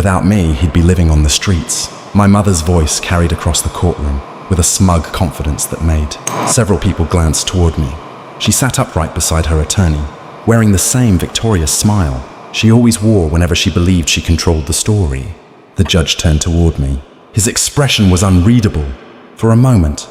Without me, he'd be living on the streets. My mother's voice carried across the courtroom with a smug confidence that made several people glance toward me. She sat upright beside her attorney, wearing the same victorious smile she always wore whenever she believed she controlled the story. The judge turned toward me. His expression was unreadable. For a moment,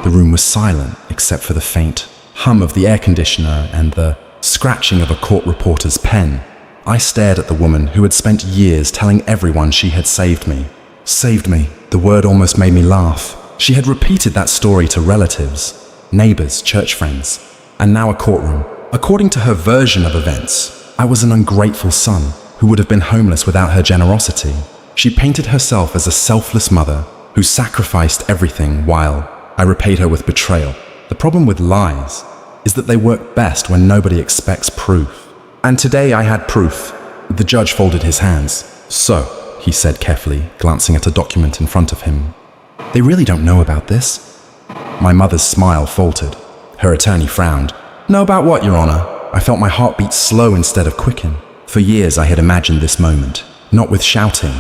the room was silent except for the faint hum of the air conditioner and the scratching of a court reporter's pen. I stared at the woman who had spent years telling everyone she had saved me. Saved me. The word almost made me laugh. She had repeated that story to relatives, neighbors, church friends, and now a courtroom. According to her version of events, I was an ungrateful son who would have been homeless without her generosity. She painted herself as a selfless mother who sacrificed everything while I repaid her with betrayal. The problem with lies is that they work best when nobody expects proof. And today I had proof. The judge folded his hands. "So," he said carefully, glancing at a document in front of him, "they really don't know about this?" My mother's smile faltered. Her attorney frowned. "Know about what, Your Honor?" I felt my heart beat slow instead of quicken. For years I had imagined this moment, not with shouting,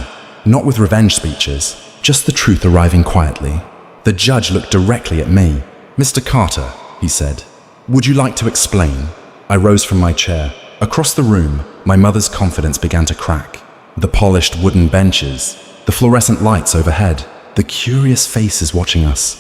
not with revenge speeches, just the truth arriving quietly. The judge looked directly at me. "Mr. Carter," he said, "would you like to explain?" I rose from my chair. Across the room, my mother's confidence began to crack. The polished wooden benches, the fluorescent lights overhead, the curious faces watching us,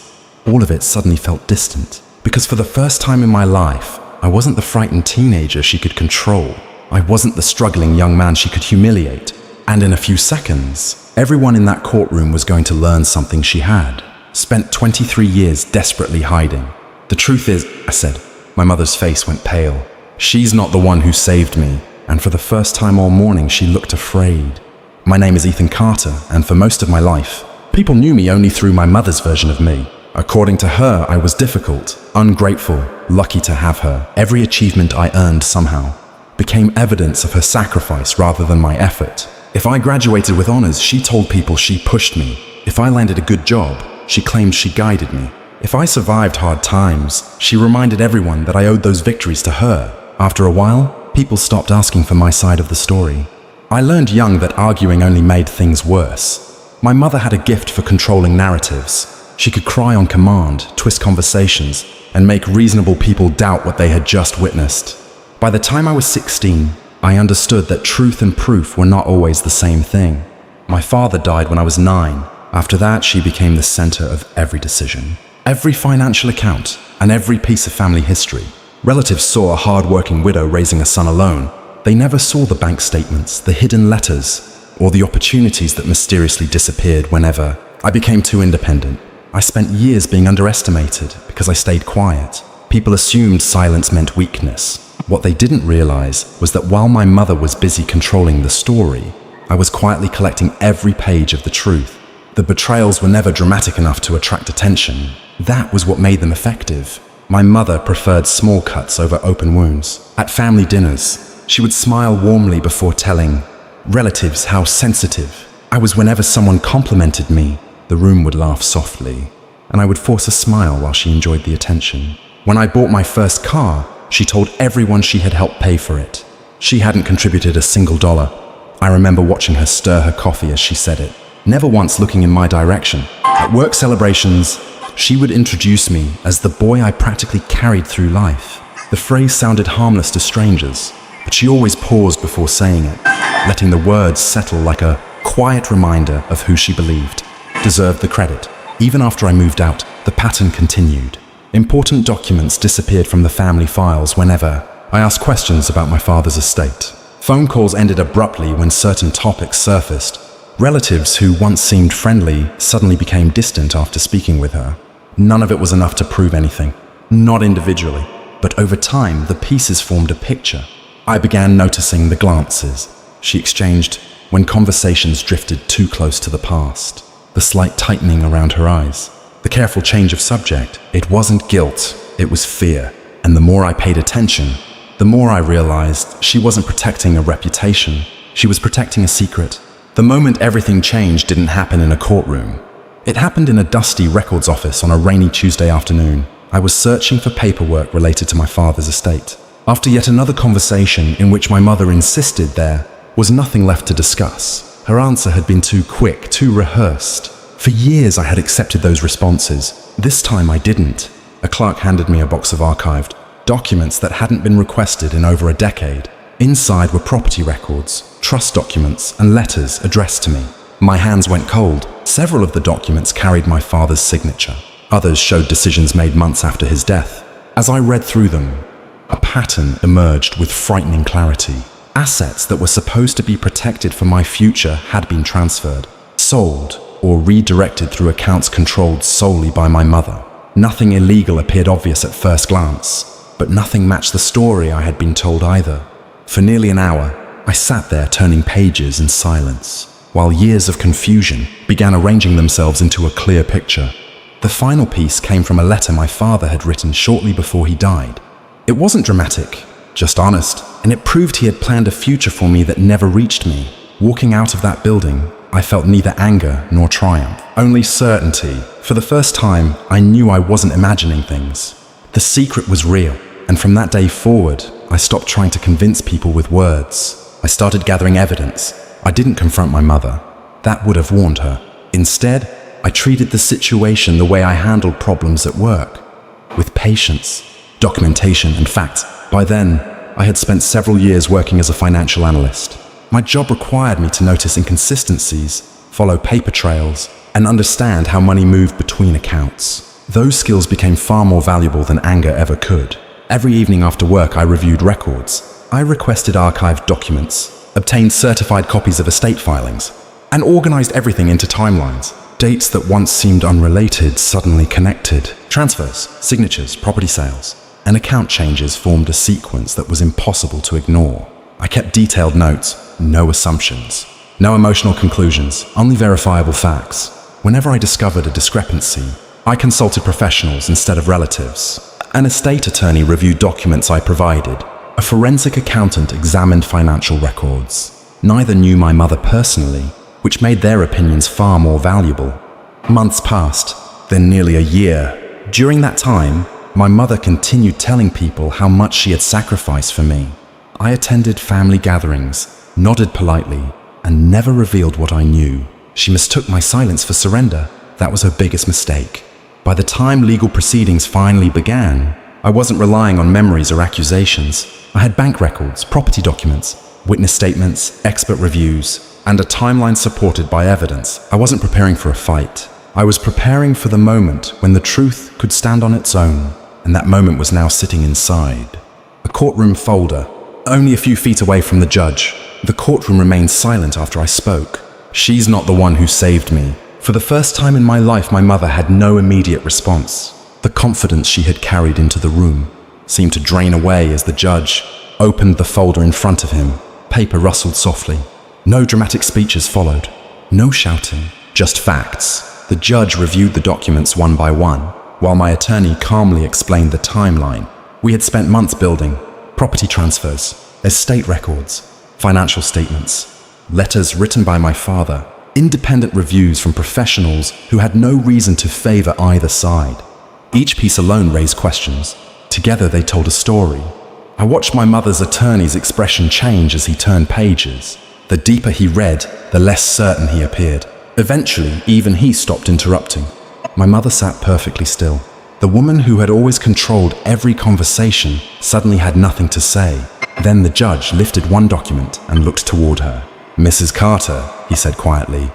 all of it suddenly felt distant. Because for the first time in my life, I wasn't the frightened teenager she could control. I wasn't the struggling young man she could humiliate. And in a few seconds, everyone in that courtroom was going to learn something she had spent 23 years desperately hiding. "The truth is," I said. My mother's face went pale. "She's not the one who saved me." And for the first time all morning, she looked afraid. My name is Ethan Carter, and for most of my life, people knew me only through my mother's version of me. According to her, I was difficult, ungrateful, lucky to have her. Every achievement I earned somehow became evidence of her sacrifice rather than my effort. If I graduated with honors, she told people she pushed me. If I landed a good job, she claimed she guided me. If I survived hard times, she reminded everyone that I owed those victories to her. After a while, people stopped asking for my side of the story. I learned young that arguing only made things worse. My mother had a gift for controlling narratives. She could cry on command, twist conversations, and make reasonable people doubt what they had just witnessed. By the time I was 16, I understood that truth and proof were not always the same thing. My father died when I was 9. After that, she became the center of every decision, every financial account, and every piece of family history. Relatives saw a hard-working widow raising a son alone. They never saw the bank statements, the hidden letters, or the opportunities that mysteriously disappeared whenever I became too independent. I spent years being underestimated because I stayed quiet. People assumed silence meant weakness. What they didn't realize was that while my mother was busy controlling the story, I was quietly collecting every page of the truth. The betrayals were never dramatic enough to attract attention. That was what made them effective. My mother preferred small cuts over open wounds. At family dinners, she would smile warmly before telling relatives how sensitive I was. Whenever someone complimented me, the room would laugh softly, and I would force a smile while she enjoyed the attention. When I bought my first car, she told everyone she had helped pay for it. She hadn't contributed a single dollar. I remember watching her stir her coffee as she said it, never once looking in my direction. At work celebrations, she would introduce me as the boy I practically carried through life. The phrase sounded harmless to strangers, but she always paused before saying it, letting the words settle like a quiet reminder of who she believed deserved the credit. Even after I moved out, the pattern continued. Important documents disappeared from the family files whenever I asked questions about my father's estate. Phone calls ended abruptly when certain topics surfaced. Relatives who once seemed friendly suddenly became distant after speaking with her. None of it was enough to prove anything, not individually, but over time the pieces formed a picture. I began noticing the glances she exchanged when conversations drifted too close to the past, the slight tightening around her eyes, the careful change of subject. It wasn't guilt, it was fear. And the more I paid attention, the more I realized she wasn't protecting a reputation, she was protecting a secret. The moment everything changed didn't happen in a courtroom. It happened in a dusty records office on a rainy Tuesday afternoon. I was searching for paperwork related to my father's estate. After yet another conversation in which my mother insisted there was nothing left to discuss, Her answer had been too quick, too rehearsed. For years I had accepted those responses. This time I didn't. A clerk handed me a box of archived documents that hadn't been requested in over a decade. Inside were property records, trust documents, and letters addressed to me. My hands went cold. Several of the documents carried my father's signature. Others showed decisions made months after his death. As I read through them, a pattern emerged with frightening clarity. Assets that were supposed to be protected for my future had been transferred, sold, or redirected through accounts controlled solely by my mother. Nothing illegal appeared obvious at first glance, but nothing matched the story I had been told either. For nearly an hour, I sat there turning pages in silence, while years of confusion began arranging themselves into a clear picture. The final piece came from a letter my father had written shortly before he died. It wasn't dramatic, just honest, and it proved he had planned a future for me that never reached me. Walking out of that building, I felt neither anger nor triumph, only certainty. For the first time, I knew I wasn't imagining things. The secret was real, and from that day forward, I stopped trying to convince people with words. I started gathering evidence. I didn't confront my mother. That would have warned her. Instead, I treated the situation the way I handled problems at work, with patience, documentation, and facts. By then, I had spent several years working as a financial analyst. My job required me to notice inconsistencies, follow paper trails, and understand how money moved between accounts. Those skills became far more valuable than anger ever could. Every evening after work, I reviewed records. I requested archived documents, obtained certified copies of estate filings, and organized everything into timelines. Dates that once seemed unrelated suddenly connected. Transfers, signatures, property sales, and account changes formed a sequence that was impossible to ignore. I kept detailed notes, no assumptions, no emotional conclusions, only verifiable facts. Whenever I discovered a discrepancy, I consulted professionals instead of relatives. An estate attorney reviewed documents I provided. A forensic accountant examined financial records. Neither knew my mother personally, which made their opinions far more valuable. Months passed, then nearly a year. During that time, my mother continued telling people how much she had sacrificed for me. I attended family gatherings, nodded politely, and never revealed what I knew. She mistook my silence for surrender. That was her biggest mistake. By the time legal proceedings finally began, I wasn't relying on memories or accusations. I had bank records, property documents, witness statements, expert reviews, and a timeline supported by evidence. I wasn't preparing for a fight. I was preparing for the moment when the truth could stand on its own, and that moment was now sitting inside. A courtroom folder, only a few feet away from the judge. The courtroom remained silent after I spoke. She's not the one who saved me. For the first time in my life, my mother had no immediate response. The confidence she had carried into the room seemed to drain away as the judge opened the folder in front of him. Paper rustled softly. No dramatic speeches followed. No shouting, just facts. The judge reviewed the documents one by one, while my attorney calmly explained the timeline. We had spent months building property transfers, estate records, financial statements, letters written by my father, independent reviews from professionals who had no reason to favor either side. Each piece alone raised questions. Together they told a story. I watched my mother's attorney's expression change as he turned pages. The deeper he read, the less certain he appeared. Eventually, even he stopped interrupting. My mother sat perfectly still. The woman who had always controlled every conversation suddenly had nothing to say. Then the judge lifted one document and looked toward her. "Mrs. Carter," he said quietly,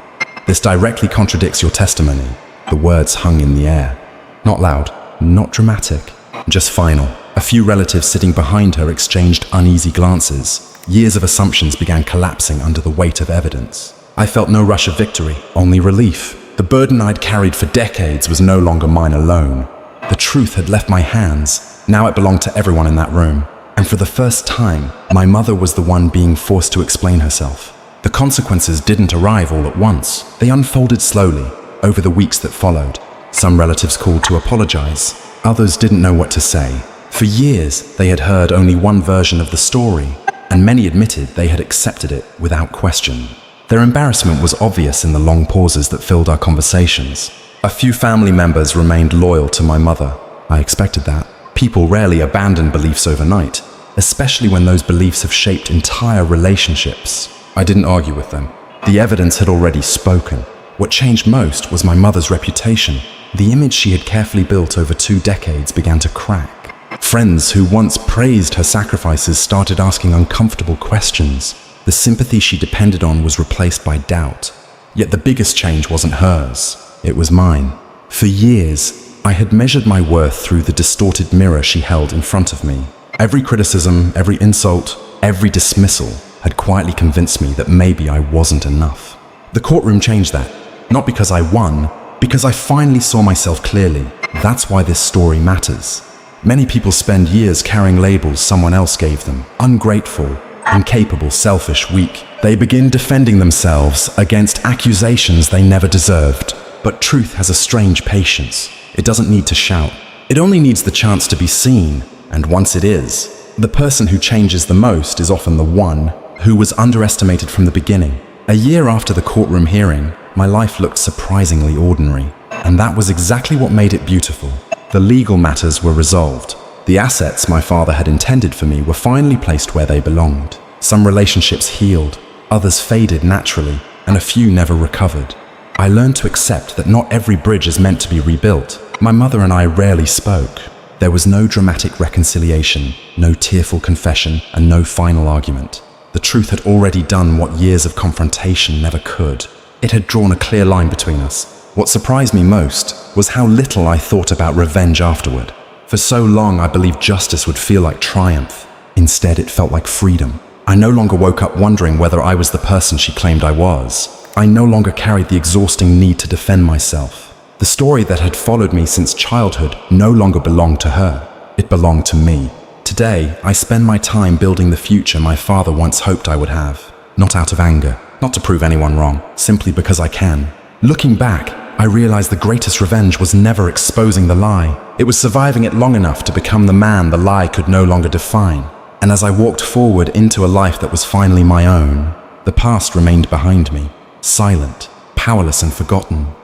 "this directly contradicts your testimony." The words hung in the air. Not loud, not dramatic, just final. A few relatives sitting behind her exchanged uneasy glances. Years of assumptions began collapsing under the weight of evidence. I felt no rush of victory, only relief. The burden I'd carried for decades was no longer mine alone. The truth had left my hands. Now it belonged to everyone in that room. And for the first time, my mother was the one being forced to explain herself. The consequences didn't arrive all at once. They unfolded slowly, over the weeks that followed. Some relatives called to apologize. Others didn't know what to say. For years, they had heard only one version of the story, and many admitted they had accepted it without question. Their embarrassment was obvious in the long pauses that filled our conversations. A few family members remained loyal to my mother. I expected that. People rarely abandon beliefs overnight, especially when those beliefs have shaped entire relationships. I didn't argue with them. The evidence had already spoken. What changed most was my mother's reputation. The image she had carefully built over 2 decades began to crack. Friends who once praised her sacrifices started asking uncomfortable questions. The sympathy she depended on was replaced by doubt. Yet the biggest change wasn't hers, it was mine. For years, I had measured my worth through the distorted mirror she held in front of me. Every criticism, every insult, every dismissal had quietly convinced me that maybe I wasn't enough. The courtroom changed that, not because I won, because I finally saw myself clearly. That's why this story matters. Many people spend years carrying labels someone else gave them. Ungrateful, incapable, selfish, weak. They begin defending themselves against accusations they never deserved. But truth has a strange patience. It doesn't need to shout. It only needs the chance to be seen. And once it is, the person who changes the most is often the one who was underestimated from the beginning. A year after the courtroom hearing, my life looked surprisingly ordinary. And that was exactly what made it beautiful. The legal matters were resolved. The assets my father had intended for me were finally placed where they belonged. Some relationships healed, others faded naturally, and a few never recovered. I learned to accept that not every bridge is meant to be rebuilt. My mother and I rarely spoke. There was no dramatic reconciliation, no tearful confession, and no final argument. The truth had already done what years of confrontation never could. It had drawn a clear line between us. What surprised me most was how little I thought about revenge afterward. For so long, I believed justice would feel like triumph. Instead, it felt like freedom. I no longer woke up wondering whether I was the person she claimed I was. I no longer carried the exhausting need to defend myself. The story that had followed me since childhood no longer belonged to her. It belonged to me. Today, I spend my time building the future my father once hoped I would have. Not out of anger, not to prove anyone wrong, simply because I can. Looking back, I realized the greatest revenge was never exposing the lie. It was surviving it long enough to become the man the lie could no longer define. And as I walked forward into a life that was finally my own, the past remained behind me, silent, powerless and forgotten.